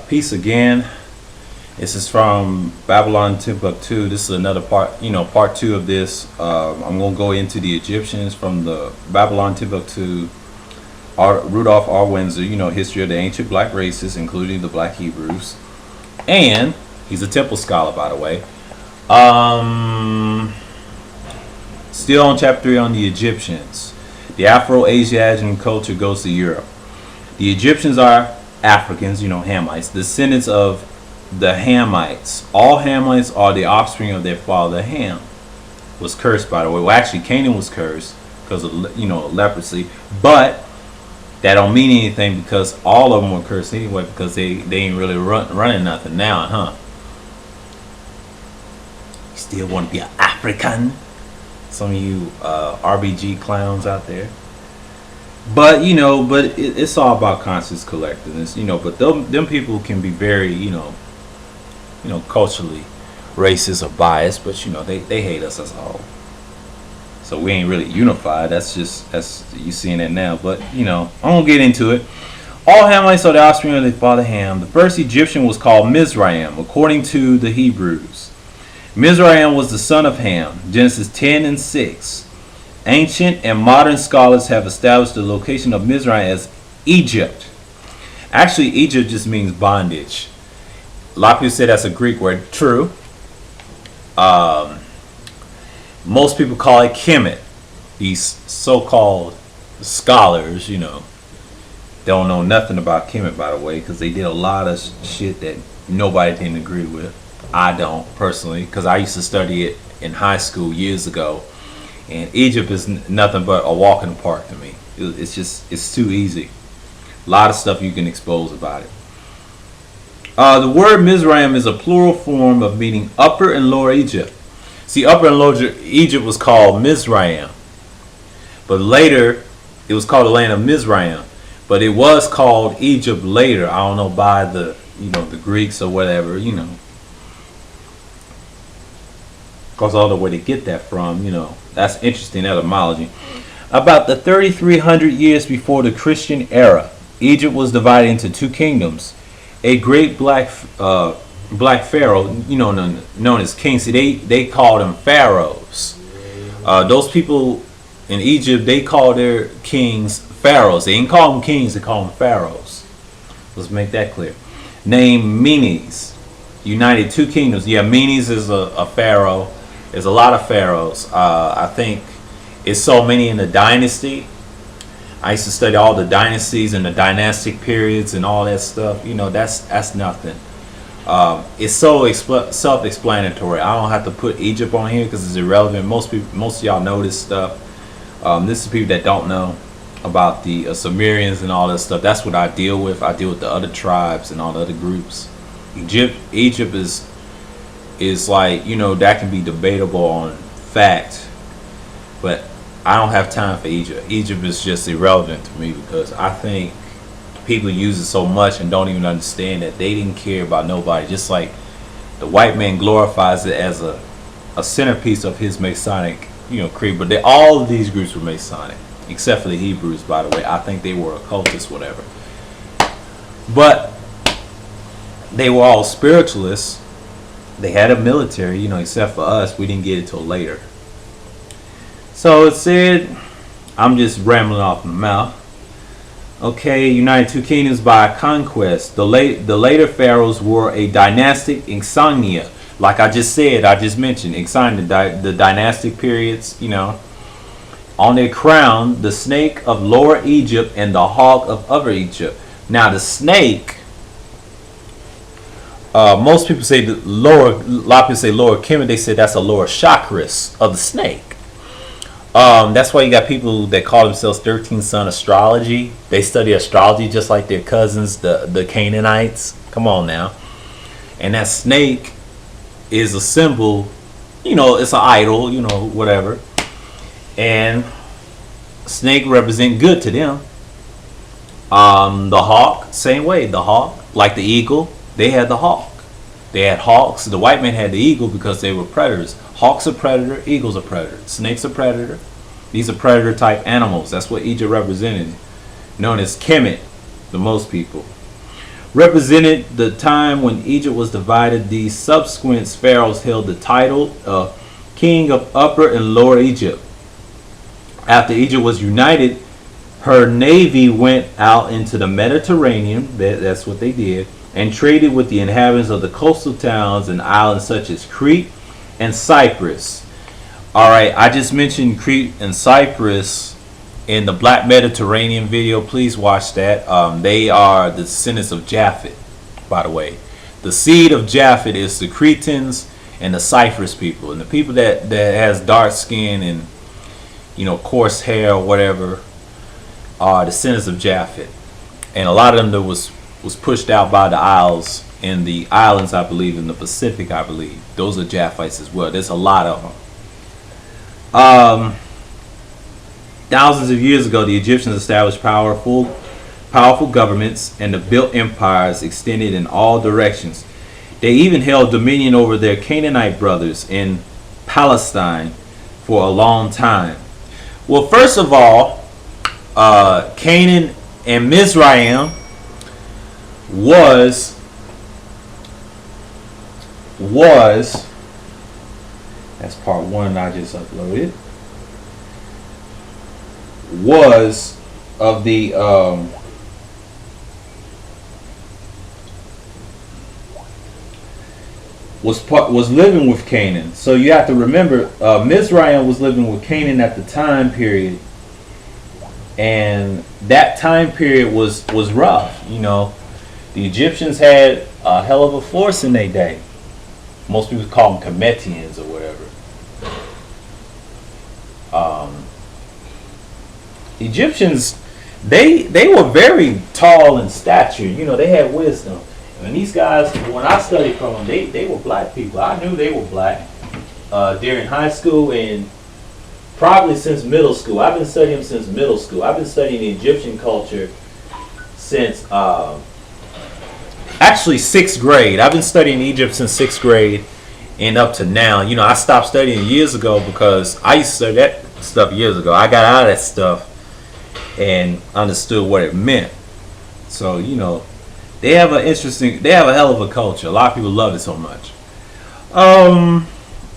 Peace again. This is from Babylon Timbuktu. This is another part, part two of this. I'm going to go into the Egyptians from the Babylon Timbuktu. Rudolph R. Windsor, history of the ancient black races, including the black Hebrews. And he's a temple scholar, by the way. Still on chapter 3 on the Egyptians. The Afro-Asian culture goes to Europe. The Egyptians are Africans, Hamites, descendants of the Hamites. All Hamites are the offspring of their father Ham. Was cursed, by the way. Well, actually, Canaan was cursed because of leprosy, but that don't mean anything because all of them were cursed anyway because they ain't really running nothing now, huh? You still want to be an African? Some of you RBG clowns out there. But it's all about conscious collectiveness, but them people can be very, culturally racist or biased, but they hate us as a whole. So we ain't really unified. That's you seeing it now. But I won't get into it. All Hamites are the offspring of their father Ham. The first Egyptian was called Mizraim, according to the Hebrews. Mizraim was the son of Ham. Genesis 10:6. Ancient and modern scholars have established the location of Mizraim as Egypt. Actually, Egypt just means bondage. A lot of people say that's a Greek word. True. Most people call it Kemet. These so-called scholars, don't know nothing about Kemet, by the way, because they did a lot of shit that nobody didn't agree with. I don't, personally, because I used to study it in high school years ago. And Egypt is nothing but a walk in the park to me. It's too easy. A lot of stuff you can expose about it. The word Mizraim is a plural form of meaning Upper and Lower Egypt. See, Upper and Lower Egypt was called Mizraim. But later, it was called the land of Mizraim. But it was called Egypt later. I don't know, by the Greeks or whatever, Because all the way to get that from, that's interesting etymology. About the 3,300 years before the Christian era, Egypt was divided into two kingdoms. A great black pharaoh, known as kings. See, they called them pharaohs. Those people in Egypt, they call their kings pharaohs. They didn't call them kings; they call them pharaohs. Let's make that clear. Named Menes, united two kingdoms. Yeah, Menes is a pharaoh. There's a lot of pharaohs. I think it's so many in the dynasty. I used to study all the dynasties and the dynastic periods and all that stuff. That's nothing. It's so self-explanatory. I don't have to put Egypt on here because it's irrelevant. Most of y'all know this stuff. This is people that don't know about the Sumerians and all that stuff. That's what I deal with. I deal with the other tribes and all the other groups. Egypt is like, that can be debatable on fact, but I don't have time for Egypt. Egypt is just irrelevant to me because I think people use it so much and don't even understand that they didn't care about nobody. Just like the white man glorifies it as a centerpiece of his Masonic, creed. But all of these groups were Masonic, except for the Hebrews, by the way. I think they were occultists, whatever. But they were all spiritualists. They had a military, except for us. We didn't get it till later. So it said, I'm just rambling off my mouth. Okay, united two kingdoms by conquest. The later pharaohs were a dynastic insignia. Like I just mentioned, insignia, the dynastic periods, On their crown, the snake of Lower Egypt and the hawk of Upper Egypt. Now the snake, most people say a lot of people say lower Kemet. They say that's a lower chakras of the snake. That's why you got people that call themselves 13th son astrology. They study astrology just like their cousins, the Canaanites. Come on now. And that snake is a symbol, it's an idol, whatever. And snake represent good to them. The hawk, same way. The hawk, like the eagle, they had the hawk. They had hawks. The white man had the eagle because they were predators. Hawks are predator, eagles are predator, snakes are predator. These are predator type animals. That's what Egypt represented, known as Kemet to most people. represented the time when Egypt was divided. These subsequent pharaohs held the title of king of Upper and Lower Egypt. After Egypt was united, her navy went out into the Mediterranean, that's what they did, and traded with the inhabitants of the coastal towns and islands such as Crete and Cyprus. Alright, I just mentioned Crete and Cyprus in the Black Mediterranean video. Please watch that. They are the descendants of Japhet, by the way. The seed of Japhet is the Cretans and the Cyprus people. And the people that has dark skin and, you know, coarse hair or whatever are descendants of Japhet. And a lot of them that was pushed out by the isles in the islands, I believe, in the Pacific, I believe. Those are Japhites as well. There's a lot of them. Thousands of years ago, the Egyptians established powerful governments and the built empires extended in all directions. They even held dominion over their Canaanite brothers in Palestine for a long time. Well, first of all, Canaan and Mizraim was that's part one I just uploaded, was of the was living with Canaan. So you have to remember, Mizraim was living with Canaan at the time period, and that time period was rough. You know, the Egyptians had a hell of a force in their day. Most people call them Khemtians or whatever. Egyptians, they were very tall in stature. You know, they had wisdom. And these guys, when I studied from them, they were black people. I knew they were black during high school and probably since middle school. I've been studying them since middle school. I've been studying the Egyptian culture since actually 6th grade. I've been studying Egypt since 6th grade and up to now. You know, I stopped studying years ago because I used to study that stuff years ago. I got out of that stuff and understood what it meant. So, you know, they have a hell of a culture. A lot of people love it so much.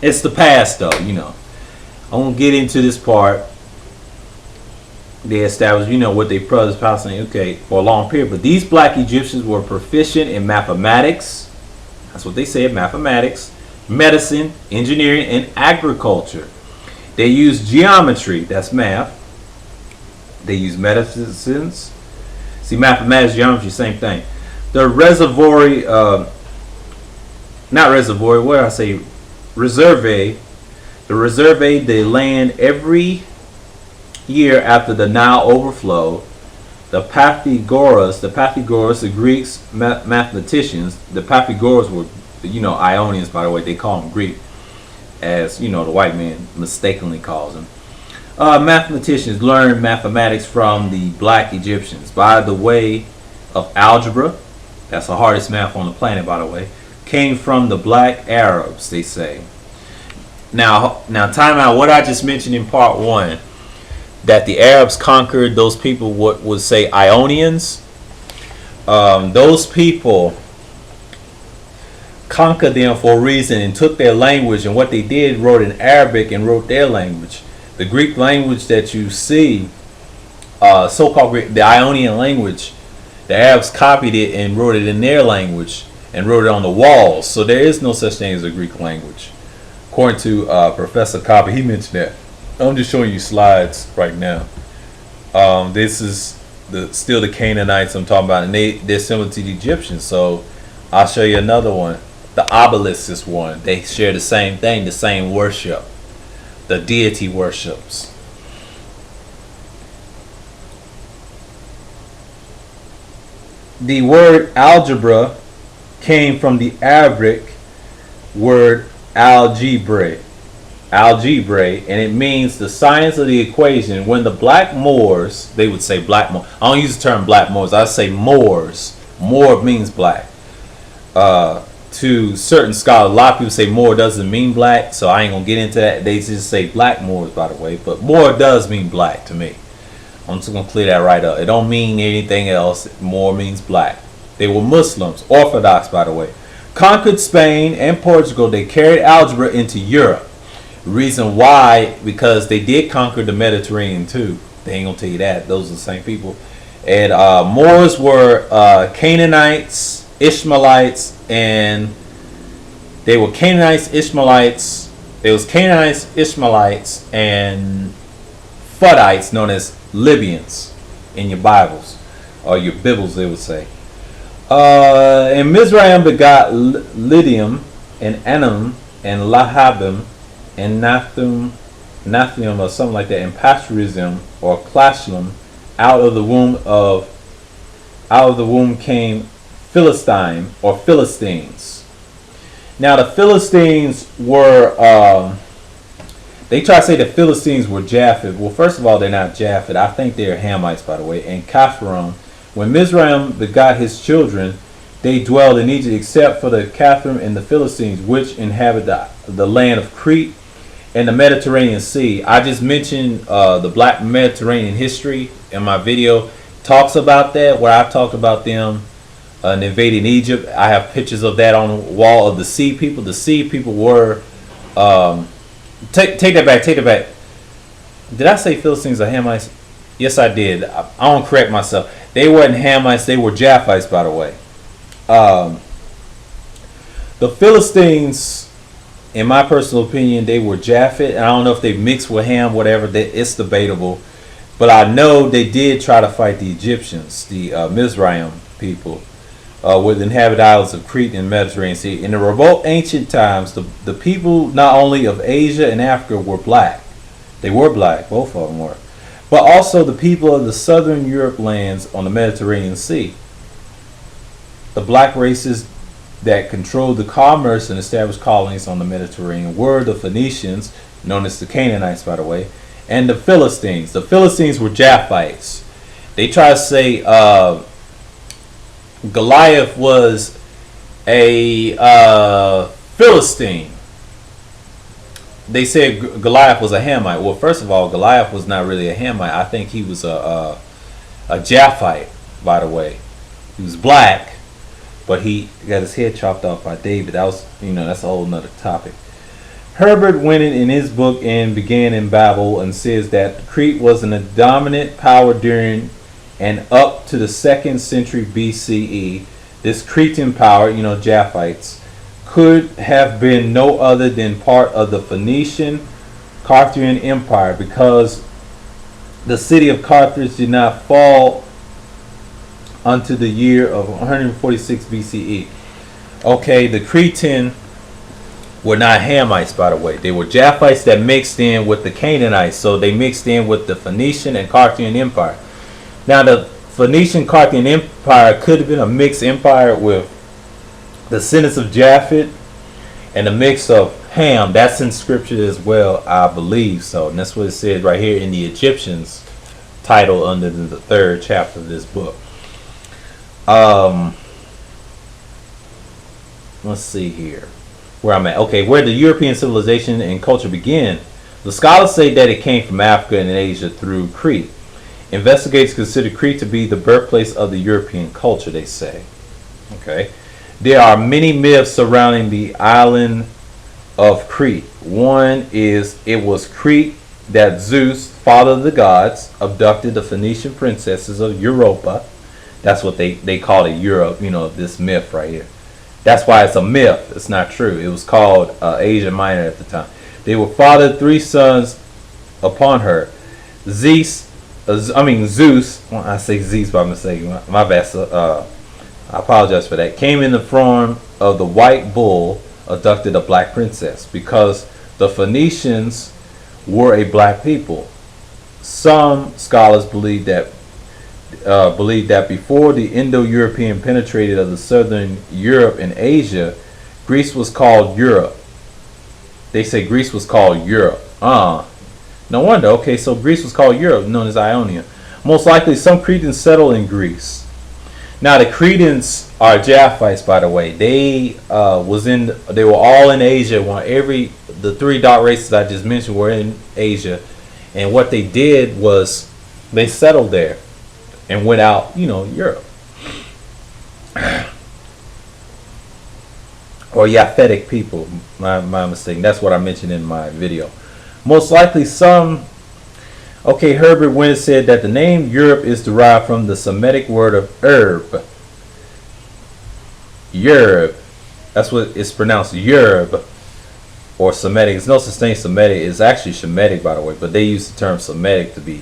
It's the past though, you know. I won't get into this part. They established, you know, what they brothers Palestinian, okay, for a long period. But these black Egyptians were proficient in mathematics. That's what they said, mathematics, medicine, engineering, and agriculture. They used geometry, that's math. They used medicines. See, mathematics, geometry, same thing. The reserve. The reserve they land every year after the Nile overflow. The Pythagoras, the Greeks mathematicians, the Pythagoras were, you know, Ionians, by the way. They call them Greek, as you know, the white man mistakenly calls them. Mathematicians learned mathematics from the black Egyptians by the way of algebra. That's the hardest math on the planet, by the way. Came from the black Arabs, they say. Now, time out. What I just mentioned in part one, that the Arabs conquered those people, what would say Ionians. Those people conquered them for a reason and took their language, and what they did, wrote in Arabic and wrote their language. The Greek language that you see, so-called Greek, the Ionian language, the Arabs copied it and wrote it in their language and wrote it on the walls. So there is no such thing as a Greek language. According to Professor Copper, he mentioned that. I'm just showing you slides right now. This is still the Canaanites I'm talking about, and they're similar to the Egyptians. So I'll show you another one. The obelisk is one. They share the same thing, the same worship. The deity worships. The word algebra came from the Arabic word algebrae, and it means the science of the equation. When the black Moors, they would say black Moors. I don't use the term black Moors. I say Moors. Moor means black. To certain scholars, a lot of people say Moor doesn't mean black, so I ain't gonna get into that. They just say black Moors, by the way, but Moor does mean black to me. I'm just gonna clear that right up. It don't mean anything else. Moor means black. They were Muslims, Orthodox, by the way. Conquered Spain and Portugal. They carried algebra into Europe. Reason why, because they did conquer the Mediterranean too. They ain't gonna tell you that. Those are the same people. And Moors were Canaanites, Ishmaelites, and they were Canaanites, Ishmaelites. There was Canaanites, Ishmaelites, and Fuddites, known as Libyans, in your Bibles or your Bibles, they would say. And Mizraim begot Lydium and Anam and Lahabim and Nathium or something like that, and Pastorism or Clashlim. Out of the womb came Philistine or Philistines. Now the Philistines were they try to say the Philistines were Japhet. Well, first of all, they're not Japhet. I think they're Hamites, by the way. And Capharim. When Mizraim begot his children, they dwelled in Egypt, except for the Capharim and the Philistines, which inhabit the land of Crete and the Mediterranean Sea. I just mentioned the Black Mediterranean history in my video. Talks about that, where I've talked about them invading Egypt. I have pictures of that on the wall of the Sea People. The Sea People were... Take that back. Did I say Philistines or Hamites? Yes, I did. I don't correct myself. They weren't Hamites. They were Japhites, by the way. The Philistines, in my personal opinion, they were Japhet. I don't know if they mixed with Ham, whatever. It's debatable. But I know they did try to fight the Egyptians, the Mizraim people, with inhabited islands of Crete and Mediterranean Sea. In the remote ancient times, the people not only of Asia and Africa were black. They were black, both of them were. But also the people of the southern Europe lands on the Mediterranean Sea. The black races that controlled the commerce and established colonies on the Mediterranean were the Phoenicians, known as the Canaanites, by the way, and the Philistines. The Philistines were Japhites. They try to say Goliath was a Philistine. They said Goliath was a Hamite. Well, first of all, Goliath was not really a Hamite. I think he was a Japhite, by the way. He was black, but he got his head chopped off by David. That was, that's a whole nother topic. Herbert went in his book and began in Babel and says that Crete was a dominant power during and up to the 2nd century BCE. This Cretan power, Japhites, could have been no other than part of the Phoenician Carthaginian Empire, because the city of Carthage did not fall unto the year of 146 BCE. Okay, the Cretan were not Hamites, by the way. They were Japhites that mixed in with the Canaanites, so they mixed in with the Phoenician and Carthaginian Empire. Now, the Phoenician Carthaginian Empire could have been a mixed empire with the descendants of Japhet and a mix of Ham. That's in scripture as well, I believe so. And that's what it says right here in the Egyptians title under the 3rd chapter of this book. Let's see here where I'm at. Okay, where the European civilization and culture began. The scholars say that it came from Africa and Asia through Crete. Investigators consider Crete to be the birthplace of the European culture, they say. Okay. There are many myths surrounding the island of Crete. One is it was Crete that Zeus, father of the gods, abducted the Phoenician princesses of Europa. That's what they call it, Europe, this myth right here. That's why it's a myth. It's not true. It was called Asia Minor at the time. They were fathered 3 sons upon her. Zeus, well, I say Zeus by mistake. My bad. I apologize for that. Came in the form of the white bull, abducted a black princess, because the Phoenicians were a black people. Some scholars believe that before the Indo-European penetrated of the southern Europe and Asia, Greece was called Europe. They say Greece was called Europe. No wonder. Okay, so Greece was called Europe, known as Ionia. Most likely, some Cretans settled in Greece. Now, the Cretans are Japhites, by the way. They were all in Asia. The 3 dark races I just mentioned were in Asia, and what they did was they settled there and went out, Europe. or Yaphetic people. My mistake. That's what I mentioned in my video. Most likely some. Okay, Herbert Wentz said that the name Europe is derived from the Semitic word of herb. Yerb. That's what it's pronounced, Yerb, or Semitic. There's no such thing Semitic. It's actually Shemitic, by the way, but they use the term Semitic to be,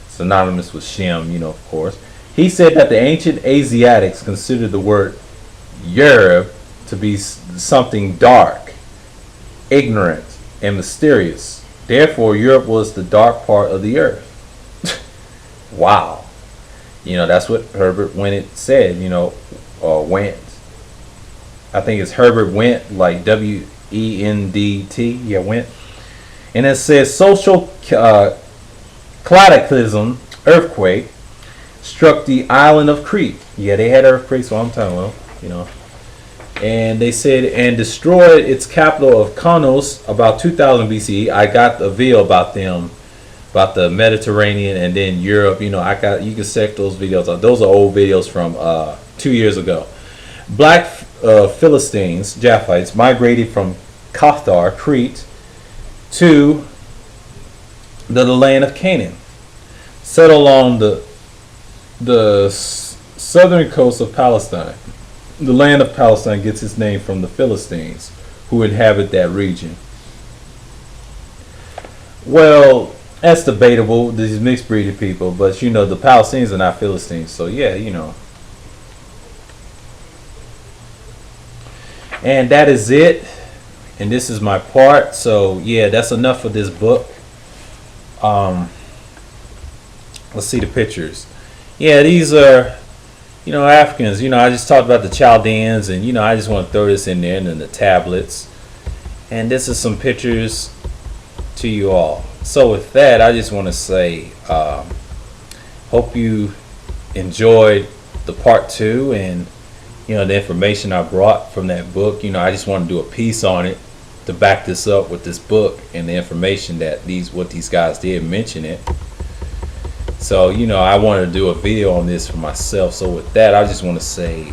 synonymous with Shem, of course. He said that the ancient Asiatics considered the word Yerb to be something dark, ignorant, and mysterious. Therefore, Europe was the dark part of the earth. Wow. That's what Herbert Wentz said, Went. I think it's Herbert Went, like Wendt. Yeah, Went. And it says social cataclysm, earthquake, struck the island of Crete. Yeah, they had earthquakes, so I'm telling you, And they said, and destroyed its capital of Konos about 2000 BCE. I got a video about them, about the Mediterranean and then Europe. You can check those videos out. Those are old videos from 2 years ago. Black Philistines, Japhites, migrated from Caphtar, Crete, to the land of Canaan, settled along the southern coast of Palestine. The land of Palestine gets its name from the Philistines, who inhabit that region. Well, that's debatable, these mixed breeded people, but the Palestinians are not Philistines, so yeah, And that is it. And this is my part. So yeah, that's enough for this book. Let's see the pictures. Yeah, these are, Africans. I just talked about the Chaldeans, and I just want to throw this in there, and then the tablets. And this is some pictures to you all. So with that, I just want to say, hope you enjoyed the part 2 and the information I brought from that book. I just want to do a piece on it to back this up with this book and the information that what these guys did mention it. So I wanted to do a video on this for myself. So with that, I just want to say